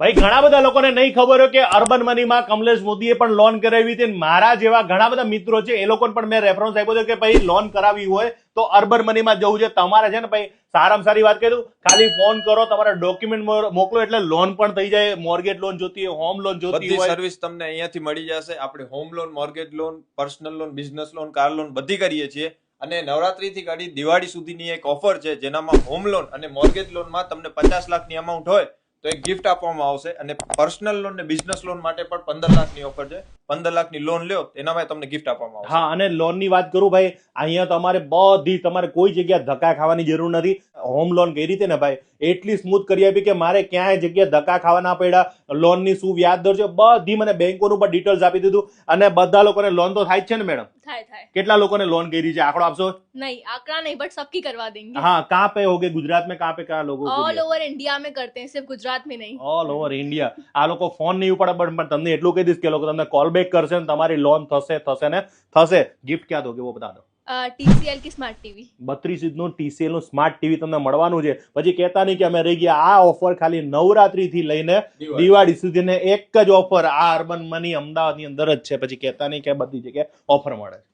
ભાઈ ઘણા બધા લોકોને નહીં ખબર હોય કે અર્બન મનીમાં કમલેશ મોદીએ પણ લોન કરાવી હતી. મારા જેવા ઘણા બધા મિત્રો છે એ લોકોને પણ મેં રેફરન્સ આપ્યો છે કે ભાઈ લોન કરાવી હોય તો અર્બન મનીમાં જવું છે. તમારે છે ને ભાઈ સારામાં સારી વાત કહી દઉં, ખાલી ફોન કરો, તમારા ડોક્યુમેન્ટ મોકલો એટલે લોન પણ થઈ જાય. મોર્ગેજ લોન જોતી હોય, હોમ લોન જોતી બધી હોય, સર્વિસ તમને અહીંયાથી મળી જશે. આપણે home loan, mortgage loan, personal loan, business loan, car loan બધી કરીએ છીએ. અને નવરાત્રીથી કાઢી દિવાળી સુધીની એક ઓફર છે જેનામાં હોમ લોન અને મોર્ગેજ લોનમાં તમને 50 લાખની અમાઉન્ટ હોય તો એક ગિફ્ટ આપવામાં આવશે. અને પર્સનલ લોન ને બિઝનેસ લોન માટે પણ 15 લાખની ઓફર છે. 15 લાખની લોન લ્યો એનામાં તમને ગિફ્ટ આપવામાં આવશે. હા. અને લોનની વાત કરું ભાઈ, અહીંયા તમારે બધી તમારે કોઈ જગ્યા ધક્કા ખાવાની જરૂર નથી. હોમ લોન કઈ રીતે ને ભાઈ એટલી સ્મૂથ કરી આપી કે મારે ક્યાંય જગ્યાએ ધક્કા ખાવા ના પડ્યા. લોનની શું વ્યાજ દર છે બધી મને બેંકોનું પણ ડિટેલ્સ આપી દીધું. અને બધા લોકોને લોન તો થાય જ છે ને મેડમ? થાય કેટલા લોકોને લોન કરી છે આંકડો આપશો? नहीं, आंकड़ा नहीं बट सबकी करवा देंगे. हाँ, कहाँ पे होगे गुजरात में? कहाँ पे कहाँ लोगों को ऑल ओवर इंडिया में करते हैं, सिर्फ गुजरात में नहीं. All over India. આ લોકો ફોન નહીં ઉપાડે પણ તમને એટલું કહી દઈશ કે લોકો તમને કોલ બેક કરશે ને તમારી લોન થશે ને થશે. ગિફ્ટ ક્યાં દોગે वो बता दो. TCL की स्मार्ट टीवी. 32 ઇંચનું TCL નું સ્માર્ટ ટીવી તમને મળવાનું છે. પછી કહેતા નહીં કે અમે રહી ગયા. આ ઓફર ખાલી નવરાત્રી થી લઈને દિવાળી સુધીને એક જ ઓફર આ અર્બન મની અમદાવાદની અંદર જ છે. પછી કહેતા નહીં કે બધી જગ્યાએ ઓફર મળે છે.